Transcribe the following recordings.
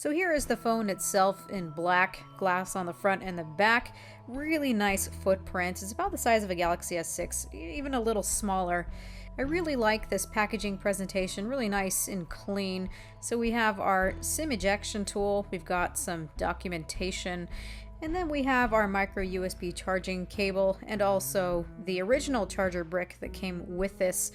So here is the phone itself in black, glass on the front and the back. Really nice footprint. It's about the size of a Galaxy S6, even a little smaller. I really like this packaging presentation, really nice and clean. So we have our SIM ejection tool, we've got some documentation, and then we have our micro USB charging cable and also the original charger brick that came with this.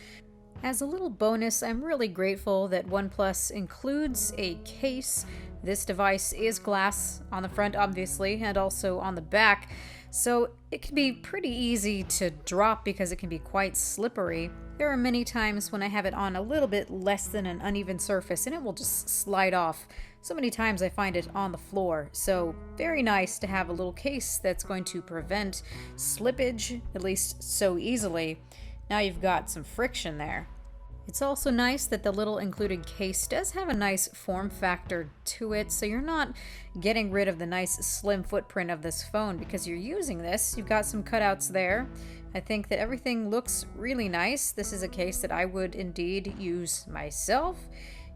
As a little bonus, I'm really grateful that OnePlus includes a case. This device is glass on the front, obviously, and also on the back, so it can be pretty easy to drop because it can be quite slippery. There are many times when I have it on a little bit less than an uneven surface and it will just slide off. So many times I find it on the floor, so very nice to have a little case that's going to prevent slippage, at least so easily. Now you've got some friction there. It's also nice that the little included case does have a nice form factor to it, so you're not getting rid of the nice slim footprint of this phone because you're using this. You've got some cutouts there. I think that everything looks really nice. This is a case that I would indeed use myself.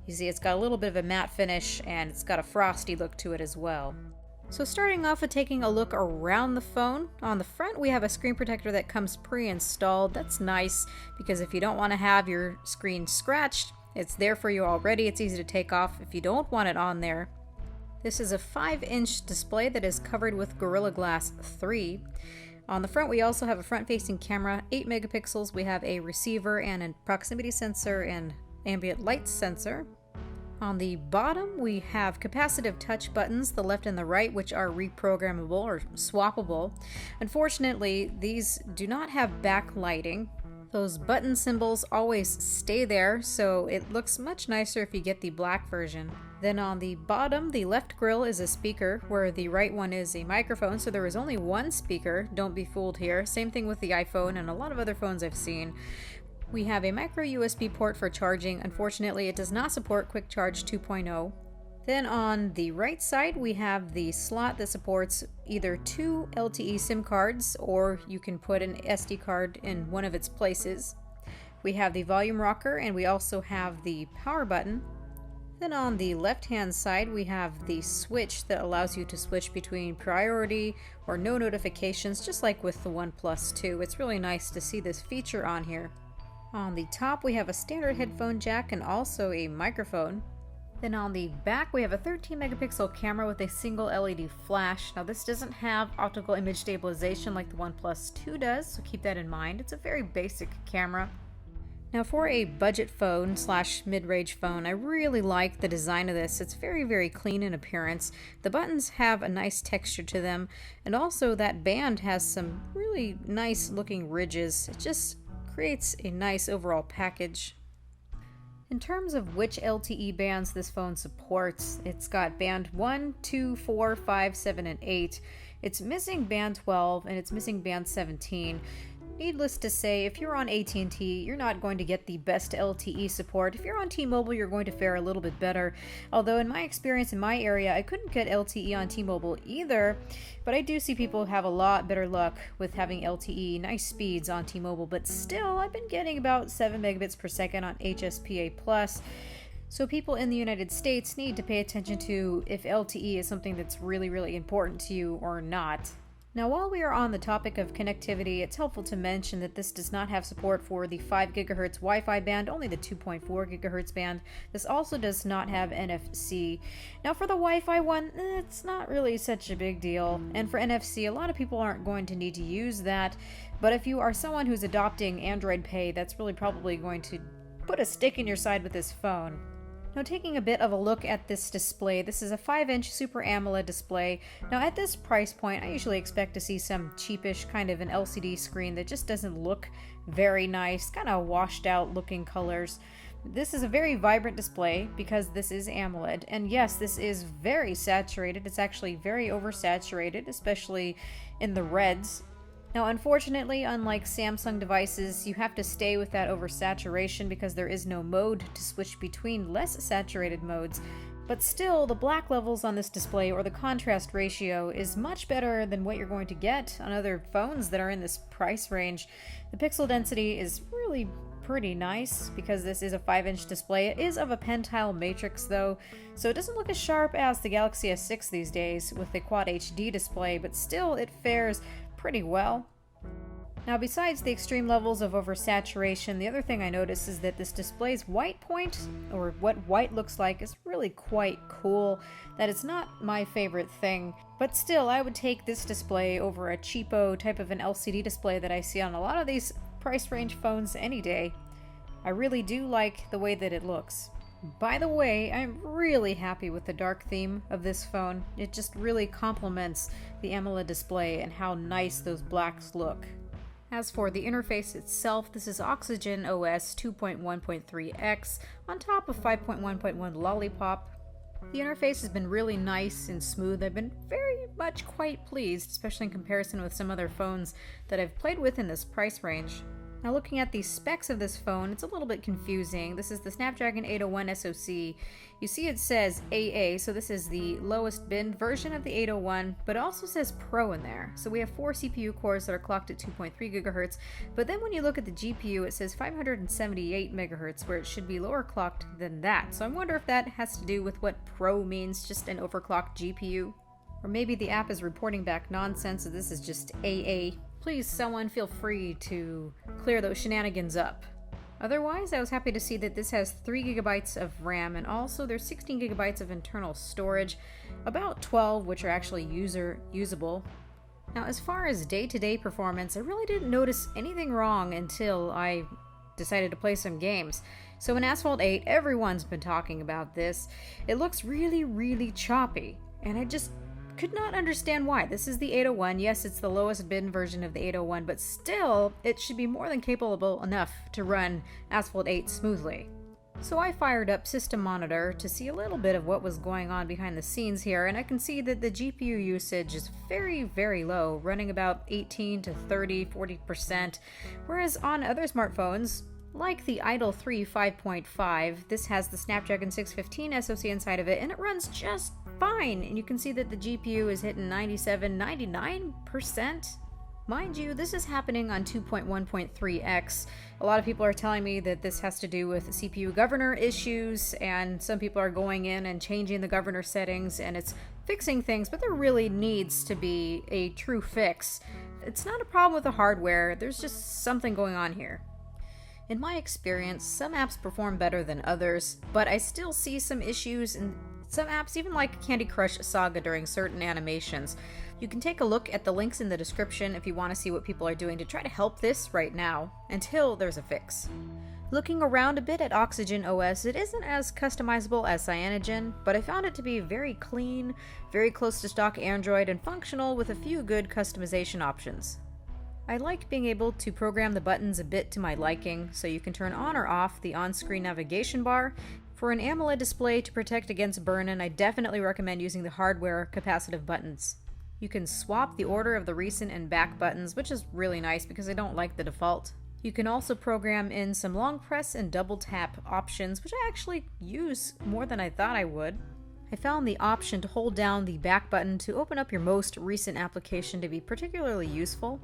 You see, it's got a little bit of a matte finish and it's got a frosty look to it as well. So starting off with taking a look around the phone, on the front we have a screen protector that comes pre-installed. That's nice because if you don't want to have your screen scratched, it's there for you already. It's easy to take off if you don't want it on there. This is a 5-inch display that is covered with Gorilla Glass 3. On the front we also have a front-facing camera, 8 megapixels. We have a receiver and a proximity sensor and ambient light sensor. On the bottom, we have capacitive touch buttons, the left and the right, which are reprogrammable or swappable. Unfortunately, these do not have backlighting. Those button symbols always stay there, so it looks much nicer if you get the black version. Then on the bottom, the left grill is a speaker, where the right one is a microphone, so there is only one speaker. Don't be fooled here. Same thing with the iPhone and a lot of other phones I've seen. We have a micro USB port for charging. Unfortunately, it does not support Quick Charge 2.0. Then on the right side, we have the slot that supports either 2 LTE SIM cards, or you can put an SD card in one of its places. We have the volume rocker, and we also have the power button. Then on the left-hand side, we have the switch that allows you to switch between priority or no notifications, just like with the OnePlus 2. It's really nice to see this feature on here. On the top we have a standard headphone jack and also a microphone. Then on the back we have a 13 megapixel camera with a single LED flash. Now this doesn't have optical image stabilization like the OnePlus 2 does, so keep that in mind. It's a very basic camera. Now for a budget phone / mid-range phone, I really like the design of this. It's very clean in appearance. The buttons have a nice texture to them, and also that band has some really nice looking ridges. It just creates a nice overall package. In terms of which LTE bands this phone supports, it's got band 1, 2, 4, 5, 7, and 8. It's missing band 12 and it's missing band 17. Needless to say, if you're on AT&T, you're not going to get the best LTE support. If you're on T-Mobile, you're going to fare a little bit better. Although in my experience in my area, I couldn't get LTE on T-Mobile either, but I do see people have a lot better luck with having LTE, nice speeds on T-Mobile, but still, I've been getting about 7 megabits per second on HSPA+. So people in the United States need to pay attention to if LTE is something that's really important to you or not. Now, while we are on the topic of connectivity, it's helpful to mention that this does not have support for the 5 GHz Wi-Fi band, only the 2.4 GHz band. This also does not have NFC. Now, for the Wi-Fi one, it's not really such a big deal. And for NFC, a lot of people aren't going to need to use that. But if you are someone who's adopting Android Pay, that's really probably going to put a stick in your side with this phone. Now taking a bit of a look at this display, this is a 5-inch Super AMOLED display. Now at this price point, I usually expect to see some cheapish kind of an LCD screen that just doesn't look very nice, kind of washed out looking colors. This is a very vibrant display because this is AMOLED, and yes, this is very saturated. It's actually very oversaturated, especially in the reds. Now, unfortunately, unlike Samsung devices, you have to stay with that oversaturation because there is no mode to switch between less saturated modes. But still, the black levels on this display, or the contrast ratio, is much better than what you're going to get on other phones that are in this price range. The pixel density is really pretty nice because this is a 5-inch display. It is of a pentile matrix though, so it doesn't look as sharp as the Galaxy S6 these days with the Quad HD display, but still it fares pretty well. Now, besides the extreme levels of oversaturation, the other thing I noticed is that this display's white point, or what white looks like, is really quite cool. That is not my favorite thing, but still I would take this display over a cheapo type of an LCD display that I see on a lot of these price range phones any day. I really do like the way that it looks. By the way, I'm really happy with the dark theme of this phone. It just really complements the AMOLED display and how nice those blacks look. As for the interface itself, this is Oxygen OS 2.1.3X on top of 5.1.1 Lollipop. The interface has been really nice and smooth. I've been very much quite pleased, especially in comparison with some other phones that I've played with in this price range. Now, looking at the specs of this phone, it's a little bit confusing. This is the Snapdragon 801 SoC. You see it says AA, so this is the lowest bin version of the 801, but it also says Pro in there. So we have 4 CPU cores that are clocked at 2.3 GHz, but then when you look at the GPU, it says 578 MHz, where it should be lower clocked than that. So I wonder if that has to do with what Pro means, just an overclocked GPU. Or maybe the app is reporting back nonsense, so this is just AA. Please, someone feel free to clear those shenanigans up. Otherwise, I was happy to see that this has 3 GB of RAM, and also there's 16 GB of internal storage, about 12 which are actually usable. Now, as far as day-to-day performance, I really didn't notice anything wrong until I decided to play some games. So in Asphalt 8, everyone's been talking about this. It looks really, really choppy, and I just could not understand why. This is the 801. Yes, it's the lowest bin version of the 801, but still, it should be more than capable enough to run Asphalt 8 smoothly. So I fired up System Monitor to see a little bit of what was going on behind the scenes here, and I can see that the GPU usage is very, very low, running about 18 to 30, 40%, whereas on other smartphones, like the Idol 3 5.5, this has the Snapdragon 615 SoC inside of it, and it runs just fine, and you can see that the GPU is hitting 97, 99%. Mind you, this is happening on 2.1.3x. A lot of people are telling me that this has to do with CPU governor issues, and some people are going in and changing the governor settings, and it's fixing things, but there really needs to be a true fix. It's not a problem with the hardware, there's just something going on here. In my experience, some apps perform better than others, but I still see some issues in some apps, even like Candy Crush Saga during certain animations. You can take a look at the links in the description if you want to see what people are doing to try to help this right now, until there's a fix. Looking around a bit at Oxygen OS, it isn't as customizable as Cyanogen, but I found it to be very clean, very close to stock Android, and functional with a few good customization options. I like being able to program the buttons a bit to my liking, so you can turn on or off the on-screen navigation bar. For an AMOLED display to protect against burn-in, I definitely recommend using the hardware capacitive buttons. You can swap the order of the recent and back buttons, which is really nice because I don't like the default. You can also program in some long press and double tap options, which I actually use more than I thought I would. I found the option to hold down the back button to open up your most recent application to be particularly useful.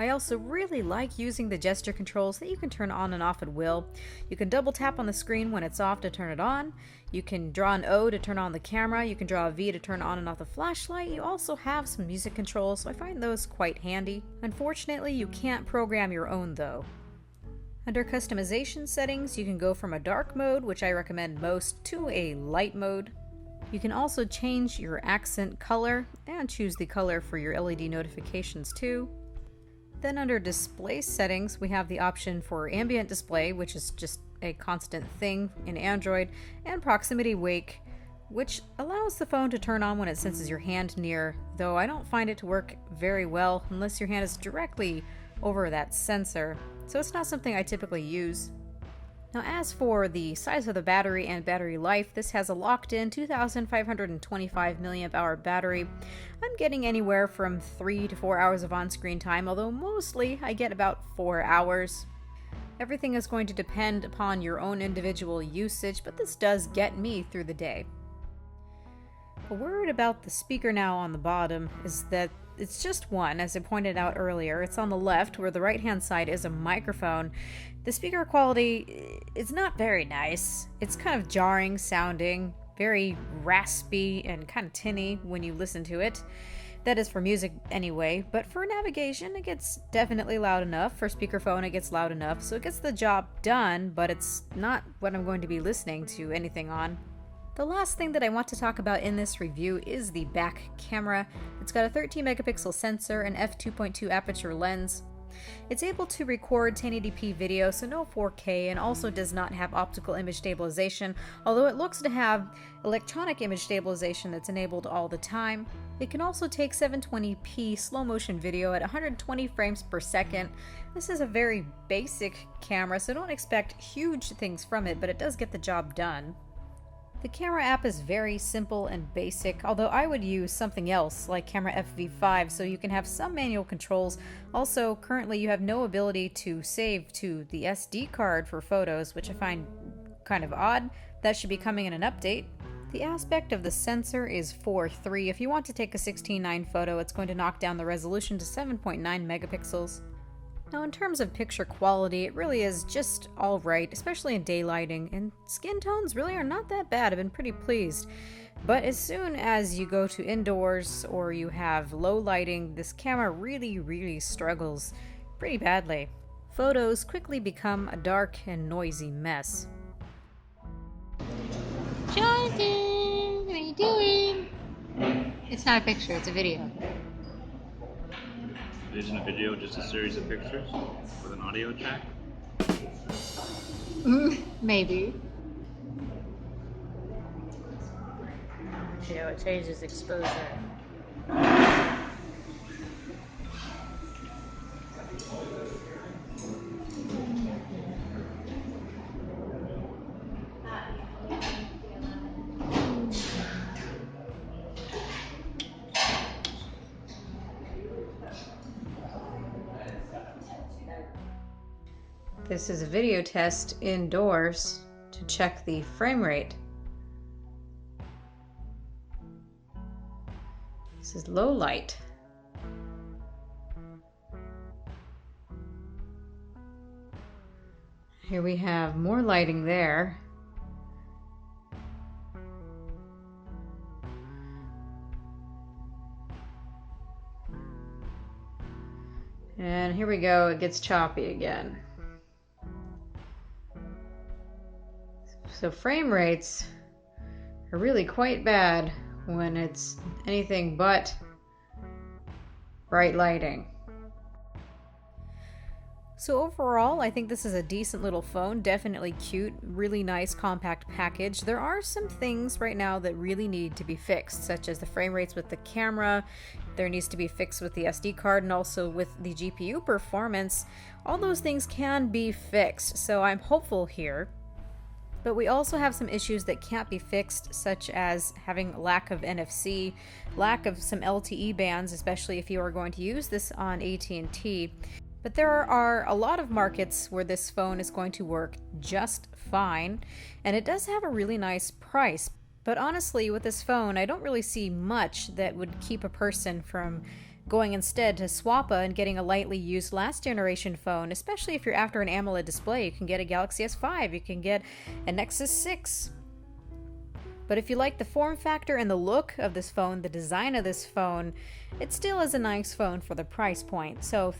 I also really like using the gesture controls that you can turn on and off at will. You can double tap on the screen when it's off to turn it on. You can draw an O to turn on the camera. You can draw a V to turn on and off the flashlight. You also have some music controls, so I find those quite handy. Unfortunately, you can't program your own though. Under customization settings, you can go from a dark mode, which I recommend most, to a light mode. You can also change your accent color and choose the color for your LED notifications too. Then under display settings, we have the option for ambient display, which is just a constant thing in Android, and proximity wake, which allows the phone to turn on when it senses your hand near, though I don't find it to work very well unless your hand is directly over that sensor, so it's not something I typically use. Now, as for the size of the battery and battery life, this has a locked-in 2,525 mAh battery. I'm getting anywhere from 3 to 4 hours of on-screen time, although mostly I get about 4 hours. Everything is going to depend upon your own individual usage, but this does get me through the day. A word about the speaker now on the bottom is that it's just one, as I pointed out earlier. It's on the left, where the right-hand side is a microphone. The speaker quality is not very nice. It's kind of jarring sounding, very raspy and kind of tinny when you listen to it. That is for music anyway, but for navigation it gets definitely loud enough. For speakerphone it gets loud enough, so it gets the job done, but it's not what I'm going to be listening to anything on. The last thing that I want to talk about in this review is the back camera. It's got a 13 megapixel sensor and f2.2 aperture lens. It's able to record 1080p video, so no 4K, and also does not have optical image stabilization, although it looks to have electronic image stabilization that's enabled all the time. It can also take 720p slow motion video at 120 frames per second. This is a very basic camera, so don't expect huge things from it, but it does get the job done. The camera app is very simple and basic, although I would use something else like Camera FV5 so you can have some manual controls. Also, currently you have no ability to save to the SD card for photos, which I find kind of odd. That should be coming in an update. The aspect of the sensor is 4:3. If you want to take a 16:9 photo, it's going to knock down the resolution to 7.9 megapixels. Now, in terms of picture quality, it really is just alright, especially in daylighting, and skin tones really are not that bad. I've been pretty pleased. But as soon as you go to indoors or you have low lighting, this camera really struggles pretty badly. Photos quickly become a dark and noisy mess. Jonathan, what are you doing? It's not a picture, it's a video. Isn't a video just a series of pictures with an audio track? Maybe. Yeah, it changes exposure. This is a video test indoors to check the frame rate. This is low light. Here we have more lighting there. And here we go, it gets choppy again. So frame rates are really quite bad when it's anything but bright lighting. So overall, I think this is a decent little phone, definitely cute, really nice compact package. There are some things right now that really need to be fixed, such as the frame rates with the camera. There needs to be fixed with the SD card and also with the GPU performance. All those things can be fixed, so I'm hopeful here. But we also have some issues that can't be fixed, such as having lack of NFC, lack of some LTE bands, especially if you are going to use this on AT&T. But there are a lot of markets where this phone is going to work just fine, and it does have a really nice price. But honestly, with this phone, I don't really see much that would keep a person from going instead to Swappa and getting a lightly used last generation phone, especially if you're after an AMOLED display. You can get a Galaxy S5, you can get a Nexus 6. But if you like the form factor and the look of this phone, the design of this phone, it still is a nice phone for the price point. So